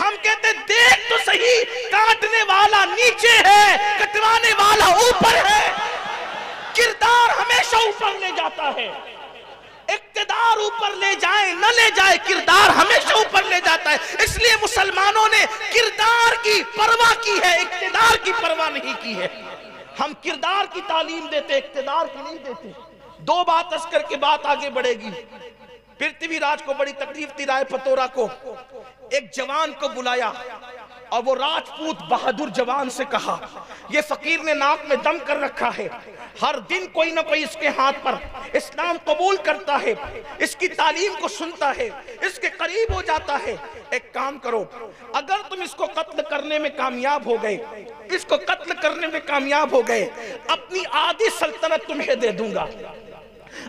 ہم کہتے دیکھ تو صحیح، کاٹنے والا نیچے ہے، کٹوانے والا اوپر ہے۔ کردار ہمیشہ اوپر لے جاتا ہے، اقتدار اوپر لے جائے نہ لے جائے، کردار ہمیشہ اوپر لے جاتا ہے۔ اس لیے مسلمانوں نے کردار کی پرواہ کی ہے، اقتدار کی پرواہ نہیں کی ہے۔ ہم کردار کی تعلیم دیتے، اقتدار کی نہیں دیتے۔ دو بات عرض کر کے بات آگے بڑھے گی۔ پرتھوی راج کو بڑی تکلیف تھی، رائے پتورا کو ایک جوان کو بلایا اور وہ راجپوت بہادر جوان سے کہا، یہ فقیر نے ناک میں دم کر رکھا ہے، ہر دن کوئی نہ کوئی اس کے ہاتھ پر اسلام قبول کرتا ہے، اس کی تعلیم کو سنتا ہے، اس کے قریب ہو جاتا ہے، ایک کام کرو، اگر تم اس کو قتل کرنے میں کامیاب ہو گئے، اس کو قتل کرنے میں کامیاب ہو گئے، اپنی آدھی سلطنت تمہیں دے دوں گا،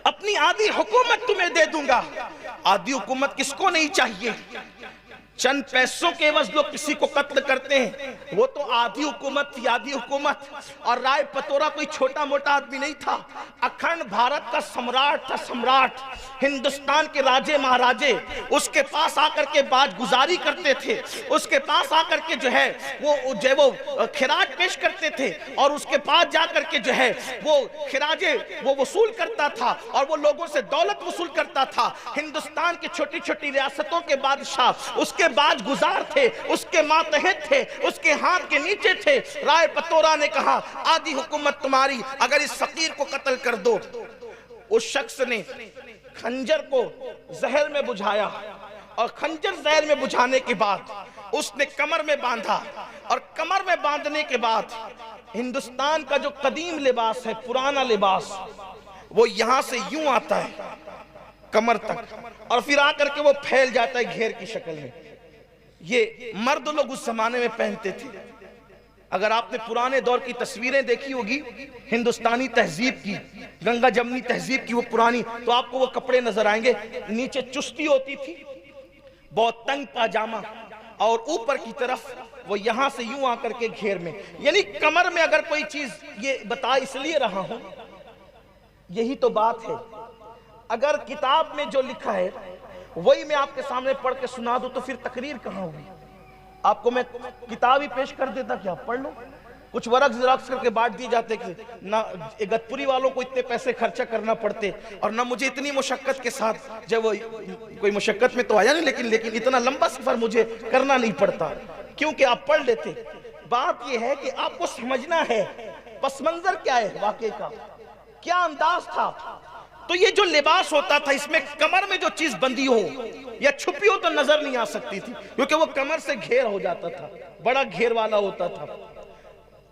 اپنی آدھی حکومت تمہیں دے دوں گا۔ آدھی حکومت کس کو نہیں چاہیے؟ چند پیسوں کے عوض لوگ کسی کو قتل کرتے ہیں، وہ تو آدھی حکومت تھی، آدھی حکومت۔ اور رائے پتورا کوئی چھوٹا موٹا آدمی نہیں تھا، اکھنڈ بھارت کا سمراٹ تھا، سمراٹ، ہندوستان کے راجے مہاراجے اس کے پاس آ کر کے بات گزاری کرتے تھے، اس کے پاس آ کر کے جو ہے وہ خراج پیش کرتے تھے، اور اس کے پاس جا کر کے جو ہے وہ خراجے وہ وصول کرتا تھا اور وہ لوگوں سے دولت وصول کرتا تھا۔ ہندوستان کی چھوٹی چھوٹی ریاستوں کے بادشاہ اس کے باج گزار تھے، اس کے ماتحت تھے، اس کے ہاتھ کے نیچے تھے۔ رائے پتورا نے کہا آدھی حکومت تمہاری، اگر اس فقیر کو قتل کر دو۔ اس شخص نے خنجر کو زہر میں بجھایا، اور خنجر زہر میں بجھانے کے بعد اس نے کمر میں باندھا، اور کمر میں باندھنے کے بعد ہندوستان کا جو قدیم لباس ہے، پرانا لباس، وہ یہاں سے یوں آتا ہے کمر تک، اور پھر آ کر کے وہ پھیل جاتا ہے گھیر کی شکل میں۔ یہ مرد لوگ اس زمانے میں پہنتے تھے۔ اگر آپ نے پرانے دور کی تصویریں دیکھی ہوگی ہندوستانی تہذیب کی، گنگا جمنی تہذیب کی، وہ پرانی، تو آپ کو وہ کپڑے نظر آئیں گے، نیچے چستی ہوتی تھی، بہت تنگ پاجامہ، اور اوپر کی طرف وہ یہاں سے یوں آ کر کے گھیر میں، یعنی کمر میں اگر کوئی چیز، یہ بتا اس لیے رہا ہوں، یہی تو بات ہے۔ اگر کتاب میں جو لکھا ہے وہی میں آپ کے سامنے پڑھ کے سنا دوں تو پھر تقریر کہاں ہوگی؟ آپ کو میں کتاب ہی پیش کر دیتا کہ آپ پڑھ لو، کچھ ورق زراکس کر کے بانٹ دیے جاتے کہ نہ اگتپوری والوں کو اتنے پیسے خرچہ کرنا پڑتے، اور نہ مجھے اتنی مشقت کے ساتھ، جب وہ کوئی مشقت میں تو آیا نہیں، لیکن اتنا لمبا سفر مجھے کرنا نہیں پڑتا، کیونکہ آپ پڑھ لیتے۔ بات یہ ہے کہ آپ کو سمجھنا ہے پس منظر کیا ہے واقعے کا، کیا انداز تھا۔ تو یہ جو لباس ہوتا تھا، اس میں کمر میں جو چیز بندی ہو یا چھپی ہو تو نظر نہیں آ سکتی تھی، کیونکہ وہ کمر سے گھیر ہو جاتا تھا، بڑا گھیر والا ہوتا تھا۔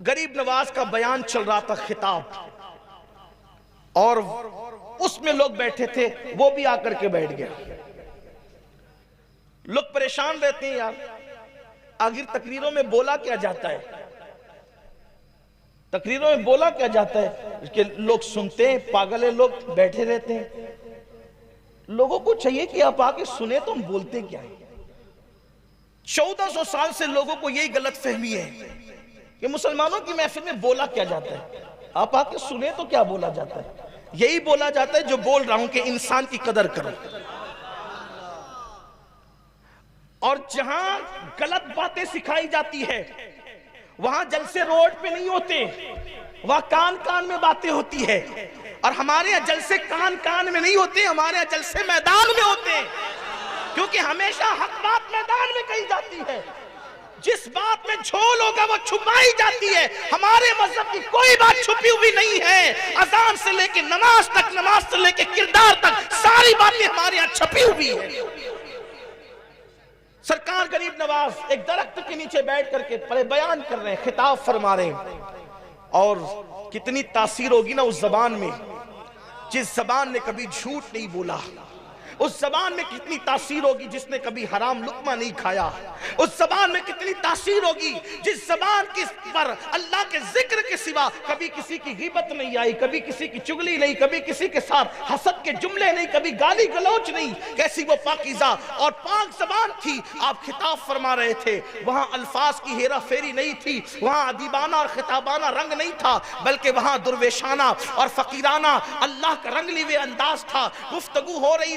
غریب نواز کا بیان چل رہا تھا، خطاب، اور اس میں لوگ بیٹھے تھے، وہ بھی آ کر کے بیٹھ گیا۔ لوگ پریشان رہتے ہیں، یار آخر تقریروں میں بولا کیا جاتا ہے، تقریروں میں بولا کیا جاتا ہے کہ لوگ سنتے ہیں، پاگل ہیں، لوگ بیٹھے رہتے ہیں۔ لوگوں کو چاہیے کہ آپ آکے سنیں تو ہم بولتے کیا ہیں۔ 1400 سال سے لوگوں کو یہی غلط فہمی ہے کہ مسلمانوں کی محفل میں بولا کیا جاتا ہے، آپ آکے سنیں تو کیا بولا جاتا ہے؟ یہی بولا جاتا ہے جو بول رہا ہوں کہ انسان کی قدر کرو۔ اور جہاں غلط باتیں سکھائی جاتی ہے وہاں جلسے روڈ پہ نہیں ہوتے، وہاں کان کان میں باتیں ہوتی ہے، اور ہمارے یہاں جلسے کان کان میں نہیں ہوتے، ہمارے یہاں جلسے میدان میں ہوتے ہیں، کیونکہ ہمیشہ حق بات میدان میں کہی جاتی ہے، جس بات میں جھول ہوگا وہ چھپائی جاتی ہے۔ ہمارے مذہب کی کوئی بات چھپی ہوئی نہیں ہے، اذان سے لے کے نماز تک، نماز سے لے کے کردار تک، ساری باتیں ہمارے یہاں چھپی ہوئی ہیں۔ سرکار غریب نواز ایک درخت کے نیچے بیٹھ کر کے بیان کر رہے ہیں، خطاب فرما رہے ہیں، اور کتنی تاثیر ہوگی نا اس زبان میں، جس زبان نے کبھی جھوٹ نہیں بولا، اس زبان میں کتنی تاثیر ہوگی جس نے کبھی حرام لقمہ نہیں کھایا، اس زبان میں کتنی تاثیر ہوگی جس زبان پر اللہ کے ذکر کے سوا کبھی کسی کی غیبت نہیں آئی، کبھی کسی کی چگلی نہیں، کبھی کسی کے ساتھ حسد کے جملے نہیں، کبھی گالی گلوچ نہیں۔ کیسی وہ پاکیزہ اور پاک زبان تھی۔ آپ خطاب فرما رہے تھے، وہاں الفاظ کی ہیرا فیری نہیں تھی، وہاں ادیبانہ اور خطابانہ رنگ نہیں تھا، بلکہ وہاں درویشانہ اور فقیرانہ اللہ کا رنگ لیوے انداز تھا۔ گفتگو ہو رہی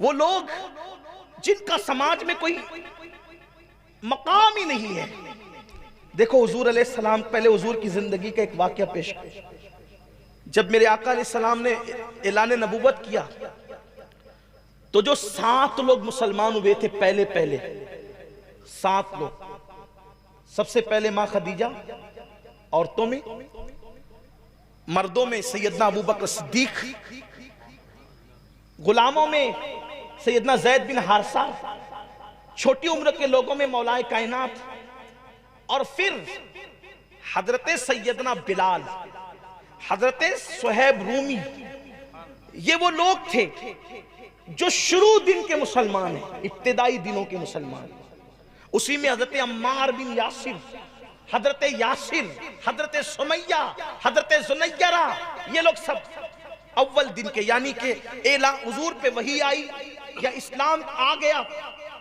وہ لوگ جن کا سماج میں کوئی مقام ہی نہیں ہے. دیکھو حضور علیہ السلام، پہلے حضور کی زندگی کا ایک واقعہ پیش کر. جب میرے آقا علیہ السلام نے اعلان نبوت کیا تو جو 7 لوگ مسلمان ہوئے تھے پہلے 7 لوگ. سب سے پہلے ماں خدیجہ، عورتوں میں. مردوں میں سیدنا ابوبکر صدیق، غلاموں میں سیدنا زید بن حارثہ، چھوٹی عمر کے لوگوں میں مولا کائنات، اور پھر حضرت سیدنا بلال، حضرت صہیب رومی. یہ وہ لوگ تھے جو شروع دن کے مسلمان ہیں، ابتدائی دنوں کے مسلمان. اسی میں حضرت عمار بن یاسر، حضرت یاسر، حضرت سمیہ، حضرت زنیرہ، یہ لوگ سب اول دن کے، یعنی کہ حضور پہ وحی آئی یا اسلام آ گیا.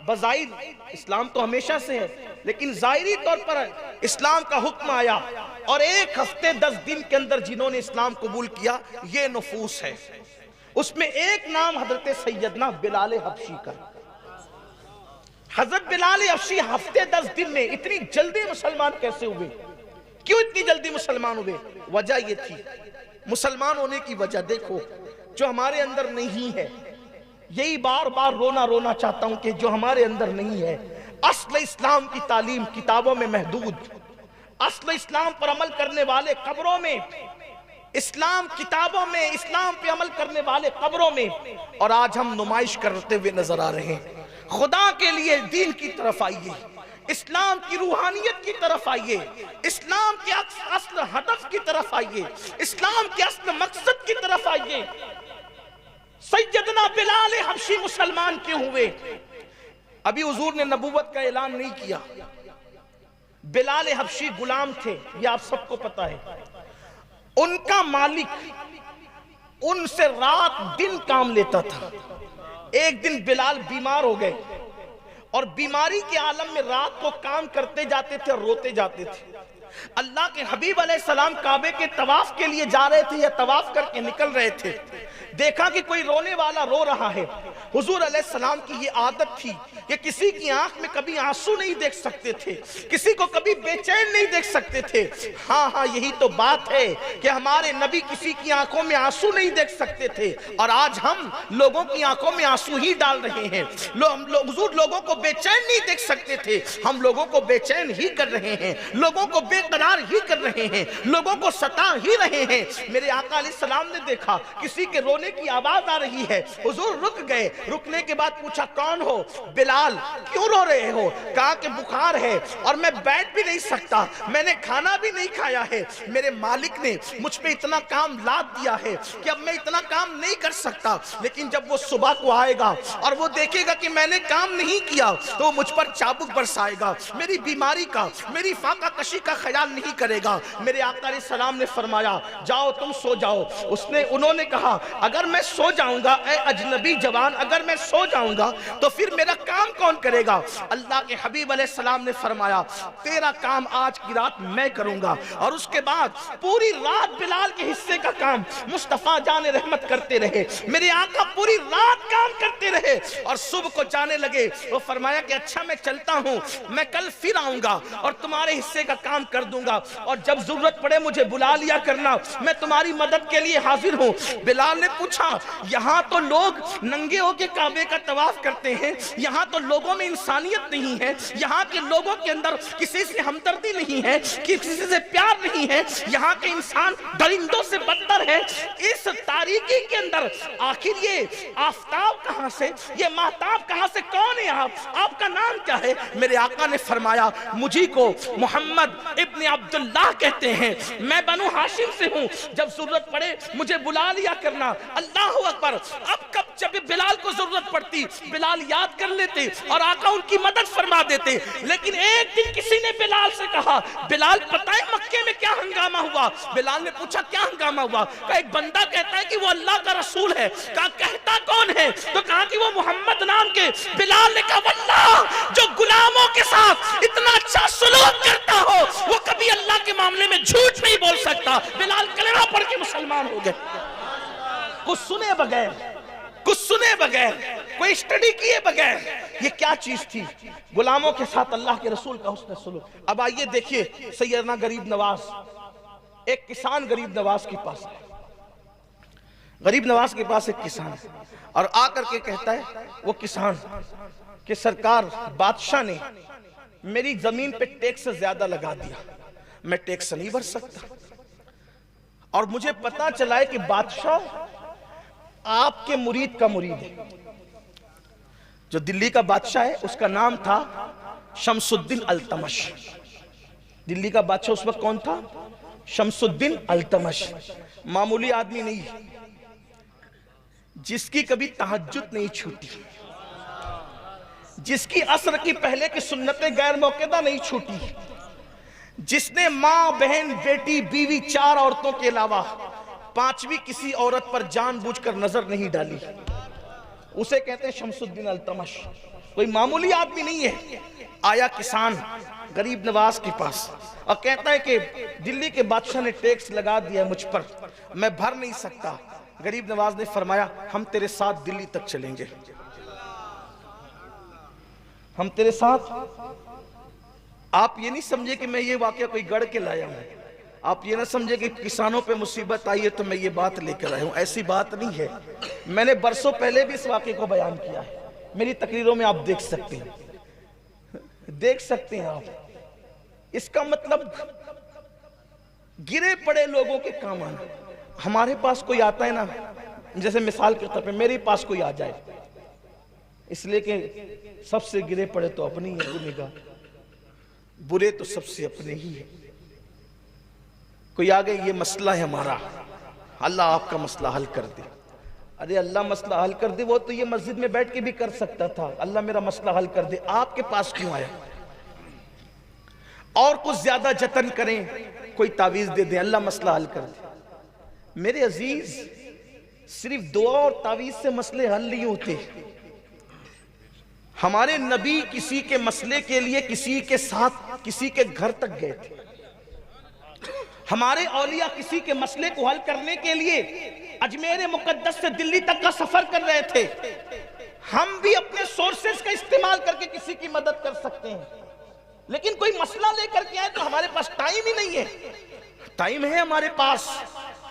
بظاہر اسلام تو ہمیشہ سے ہے، لیکن ظاہری طور پر اسلام کا حکم آیا، اور 1 ہفتے 10 دن کے اندر جنہوں نے اسلام قبول کیا یہ نفوس ہے. اس میں ایک نام حضرت سیدنا بلال حبشی کا. حضرت بلال حبشی ہفتے 10 دن میں اتنی جلدی مسلمان کیسے ہوئے؟ کیوں اتنی جلدی مسلمان ہوئے؟ وجہ یہ تھی. مسلمان ہونے کی وجہ دیکھو، جو ہمارے اندر نہیں ہے، یہی بار بار رونا چاہتا ہوں کہ جو ہمارے اندر نہیں ہے. اصل اسلام کی تعلیم کتابوں میں محدود، اصل اسلام پر عمل کرنے والے قبروں میں، اسلام کتابوں میں، اسلام پہ عمل کرنے والے قبروں میں، اور آج ہم نمائش کرتے ہوئے نظر آ رہے ہیں. خدا کے لیے دین کی طرف آئیے، اسلام کی روحانیت کی طرف آئیے، اسلام کے اصل ہدف کی طرف آئیے، اسلام کے اصل مقصد کی طرف آئیے. سیدنا بلال حبشی مسلمان کیوں ہوئے؟ ابھی حضور نے نبوت کا اعلان نہیں کیا. بلال حبشی غلام تھے، یہ آپ سب کو پتا ہے. ان کا مالک ان سے رات دن کام لیتا تھا. ایک دن بلال بیمار ہو گئے، اور بیماری کے عالم میں رات کو کام کرتے جاتے تھے اور روتے جاتے تھے. اللہ کے حبیب علیہ السلام کعبے کے طواف کے لیے جا رہے تھے یا طواف کر کے نکل رہے تھے. دیکھا کہ کوئی رونے والا رو رہا ہے. حضور علیہ السلام کی یہ عادت تھی کہ کسی کی آنکھ میں کبھی آنسو نہیں دیکھ سکتے تھے، کسی کو کبھی بے چین نہیں دیکھ سکتے تھے. ہاں یہی تو بات ہے کہ ہمارے نبی کسی کی آنکھوں میں آنسو نہیں دیکھ سکتے تھے، اور آج ہم لوگوں کی آنکھوں میں آنسو ہی ڈال رہے ہیں. حضور لوگوں کو بے چین نہیں دیکھ سکتے تھے، ہم لوگوں کو بے چین ہی کر رہے ہیں، لوگوں کو بے قرار ہی کر رہے ہیں، لوگوں کو ستا ہی رہے ہیں. میرے آقا علیہ السلام نے دیکھا کسی کے رونے کی آواز آ رہی ہے. حضور رک گئے. رکنے کے بعد پوچھا کون ہو؟ بلال. کیوں رو رہے ہو؟ کہا کہ بخار ہے اور میں بیٹھ بھی نہیں سکتا، میں نے کھانا بھی نہیں کھایا ہے، میرے مالک نے مجھ پہ اتنا کام لاد دیا ہے کہ اب میں اتنا کام نہیں کر سکتا. لیکن جب وہ صبح کو آئے گا اور وہ دیکھے گا کہ میں نے کام نہیں کیا تو وہ مجھ پر چابک برسائے گا، میری بیماری کا، میری فاقہ کشی کا خیال نہیں کرے گا. میرے آقا علیہ السلام نے فرمایا جاؤ تم سو جاؤ. انہوں نے کہا اگر میں سو جاؤں گا اے اجنبی جوان، اگر میں سو جاؤں گا تو پھر میرا کام کون کرے گا؟ اللہ کے حبیب علیہ السلام نے فرمایا تیرا کام آج کی رات میں کروں گا. اور اس کے بعد پوری رات بلال کے حصے کا کام مصطفیٰ جان رحمت کرتے رہے. میرے آقا پوری رات کام کرتے رہے اور صبح کو جانے لگے. وہ فرمایا کہ اچھا میں چلتا ہوں، میں کل پھر آؤں گا اور تمہارے حصے کا کام کر دوں گا، اور جب ضرورت پڑے مجھے بلا لیا کرنا، میں تمہاری مدد کے لیے حاضر ہوں. بلال نے پوچھا یہاں تو لوگ ننگے ہو کے کعبے کا طواف کرتے ہیں، یہاں تو لوگوں میں انسانیت نہیں ہے، یہاں کے لوگوں کے اندر کسی سے ہمدردی نہیں ہے، کسی سے پیار نہیں ہے، یہاں کے انسان درندوں سے بدتر ہے. اس تاریکی کے اندر آخر یہ آفتاب کہاں سے، یہ مہتاب کہاں سے، کون ہے آپ کا نام کیا ہے؟ میرے آقا نے فرمایا مجھے کو محمد ابن عبداللہ کہتے ہیں، میں بنو ہاشم سے ہوں، جب ضرورت پڑے مجھے بلا لیا کرنا. اللہ اکبر. اب کب جب بلال کو ضرورت پڑتی بلال یاد کر لیتے اور آقا ان کی مدد فرما دیتے. لیکن ایک دن کسی نے بلال سے کہا بلال پتہ ہے مکے میں کیا ہنگامہ ہوا؟ بلال نے پوچھا کیا ہنگامہ ہوا؟ کہا ایک بندہ کہتا ہے کہ وہ اللہ کا رسول ہے. کہا کہتا کون ہے؟ تو کہا کہ وہ محمد نام کے. بلال نے کہا واللہ جو غلاموں کے ساتھ اتنا اچھا سلوک کرتا ہو وہ کبھی اللہ کے معاملے میں جھوٹ نہیں بول سکتا. بلال کلمہ پڑھ کے مسلمان ہو گئے. کچھ سنے سنے بغیر، کوئی اسٹڈی کیے بغیر، یہ کیا چیز تھی؟ غلاموں کے ساتھ اللہ کے رسول کا حسن سلوک۔ اب آئیے دیکھیے سیدنا غریب نواز، ایک کسان غریب نواز کے پاس ہے، غریب نواز کے پاس ایک کسان ہے، اور آ کر کے کہتا ہے وہ کسان کہ سرکار بادشاہ نے میری زمین پہ ٹیکس زیادہ لگا دیا، میں ٹیکس نہیں بھر سکتا، اور مجھے پتا چلا ہے کہ بادشاہ آپ کے مرید کا مرید ہے۔ جو دلی کا بادشاہ ہے اس کا نام تھا شمس الدین التمش۔ دلی کا بادشاہ اس وقت کون تھا؟ شمس الدین التمش۔ معمولی آدمی نہیں، جس کی کبھی تہجد نہیں چھوٹی، جس کی عصر کی پہلے کی سنتیں غیر موقعہ نہیں چھوٹی، جس نے ماں بہن بیٹی بیوی 4 عورتوں کے علاوہ 5ویں کسی عورت پر جان بوجھ کر نظر نہیں ڈالی، اسے کہتے ہیں شمس الدین التمش۔ کوئی معمولی آدمی نہیں ہے۔ آیا کسان غریب نواز کے پاس اور کہتا ہے کہ دلی کے بادشاہ نے ٹیکس لگا دیا ہے مجھ پر، میں بھر نہیں سکتا۔ غریب نواز نے فرمایا ہم تیرے ساتھ دلی تک چلیں گے، ہم تیرے ساتھ۔ آپ یہ نہیں سمجھے کہ میں یہ واقعہ کوئی گڑھ کے لایا ہوں، آپ یہ نہ سمجھے کہ کسانوں پہ مصیبت آئی ہے تو میں یہ بات لے کر آیا ہوں، ایسی بات نہیں ہے۔ میں نے برسوں پہلے بھی اس واقعے کو بیان کیا ہے، میری تقریروں میں آپ دیکھ سکتے ہیں آپ۔ اس کا مطلب گرے پڑے لوگوں کے کام آنا۔ ہمارے پاس کوئی آتا ہے نا، جیسے مثال کے طور پہ میرے پاس کوئی آ جائے، اس لیے کہ سب سے گرے پڑے تو اپنی ہے نگاہ، برے تو سب سے اپنے ہی ہے۔ کوئی آگے یہ مسئلہ ہے ہمارا، اللہ آپ کا مسئلہ حل کر دے۔ ارے اللہ مسئلہ حل کر دے، وہ تو یہ مسجد میں بیٹھ کے بھی کر سکتا تھا، اللہ میرا مسئلہ حل کر دے، آپ کے پاس کیوں آیا؟ اور کچھ زیادہ جتن کریں، کوئی تعویذ دے دیں، اللہ مسئلہ حل کر دے۔ میرے عزیز، صرف دعا اور تعویذ سے مسئلے حل نہیں ہوتے۔ ہمارے نبی کسی کے مسئلے کے لیے کسی کے ساتھ کسی کے گھر تک گئے تھے، ہمارے اولیاء کسی کے مسئلے کو حل کرنے کے لیے اجمیر مقدس سے دلی تک کا سفر کر رہے تھے۔ ہم بھی اپنے سورسز کا استعمال کر کے کسی کی مدد کر سکتے ہیں، لیکن کوئی مسئلہ لے کر کے آئے تو ہمارے پاس ٹائم ہی نہیں ہے۔ ٹائم ہے ہمارے پاس،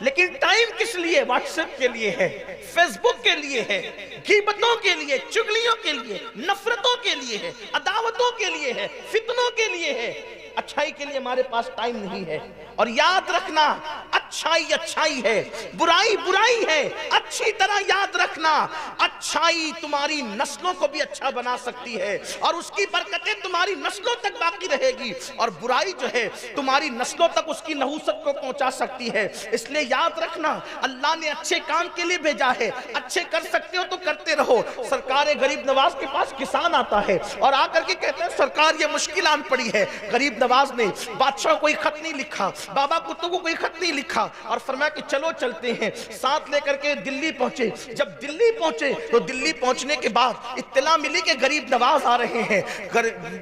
لیکن ٹائم کس لیے؟ واٹس ایپ کے لیے ہے، فیس بک کے لیے ہے، غیبتوں کے لیے، چگلیوں کے لیے، نفرتوں کے لیے ہے، عداوتوں کے لیے ہے، فتنوں کے لیے ہے۔ اچھائی کے لیے ہمارے پاس ٹائم نہیں ہے۔ اور یاد رکھنا، اچھائی اچھائی ہے، برائی برائی ہے، اچھی طرح یاد رکھنا، اچھائی تمہاری نسلوں کو بھی اچھا بنا سکتی ہے، اور اس کی برکتیں تمہاری نسلوں تک باقی رہے گی، اور برائی جو ہے تمہاری نسلوں تک اس کی نحوست کو پہنچا سکتی ہے۔ اس لیے یاد رکھنا، اللہ نے اچھے کام کے لیے بھیجا ہے، اچھے کر سکتے ہو تو کرتے رہو۔ سرکار غریب نواز کے پاس کسان آتا ہے اور آ کر کے کہتے ہیں سرکار یہ مشکل آن پڑی ہے۔ غریب نواز نے بادشاہ کو کوئی خط نہیں لکھا، بابا کتب کو کوئی خط نہیں لکھا، اور فرمایا کہ چلو چلتے ہیں۔ ساتھ لے کر کے دلی پہنچے۔ جب دلی پہنچے تو دلی پہنچنے کے بعد اطلاع ملی کہ غریب نواز آ رہے ہیں۔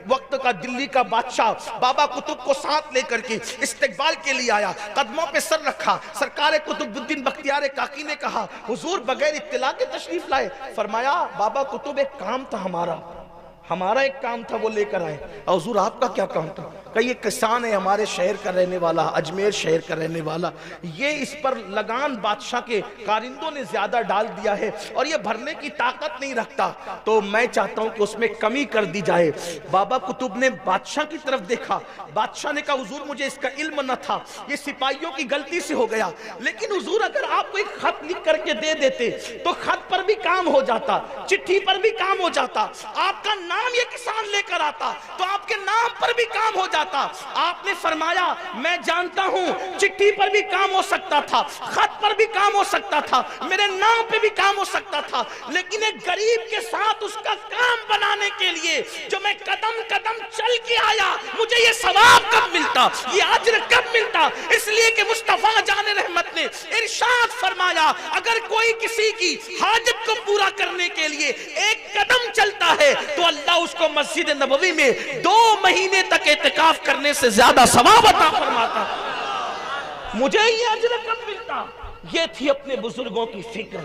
وقت کا دلی کا بادشاہ بابا کتب کو ساتھ لے کر کے استقبال کے لیے آیا، قدموں پہ سر رکھا۔ سرکار قطب الدین بختیار کاکی نے کہا حضور بغیر اطلاع کے تشریف لائے؟ فرمایا بابا کتب ایک کام تھا ہمارا ایک کام تھا وہ لے کر آئے۔ حضور آپ کا کیا کام تھا؟ کہ یہ کسان ہے ہمارے شہر کا رہنے والا، اجمیر شہر کا رہنے والا، یہ اس پر لگان بادشاہ کے کارندوں نے زیادہ ڈال دیا ہے اور یہ بھرنے کی طاقت نہیں رکھتا، تو میں چاہتا ہوں کہ اس میں کمی کر دی جائے۔ بابا کتب نے بادشاہ کی طرف دیکھا، بادشاہ نے کہا حضور مجھے اس کا علم نہ تھا، یہ سپاہیوں کی غلطی سے ہو گیا، لیکن حضور اگر آپ کو ایک خط لکھ کر کے دے دیتے تو خط پر بھی کام ہو جاتا، چٹھی پر بھی کام ہو جاتا، آپ کا نام یہ کسان لے کر آتا تو آپ کے نام پر بھی کام ہو جاتا۔ آپ نے فرمایا میں جانتا ہوں چٹھی پر بھی کام ہو سکتا تھا، خط پر بھی کام ہو سکتا تھا، میرے نام پہ بھی کام ہو سکتا تھا، لیکن ایک غریب کے ساتھ اس کا کام بنانے کے لیے جو میں قدم قدم چل کے آیا، مجھے یہ ثواب کب ملتا، یہ اجر کب ملتا؟ اس لیے کہ مصطفیٰ جان رحمت نے ارشاد فرمایا اگر کوئی کسی کی حاجت کو پورا کرنے کے لیے ایک قدم چلتا ہے تو اللہ اس کو مسجد نبوی میں 2 مہینے تک اعتکاف کرنے سے زیادہ ثواب عطا فرماتا۔ مجھے یہ اجر کب ملتا؟ یہ تھی اپنے بزرگوں کی فکر۔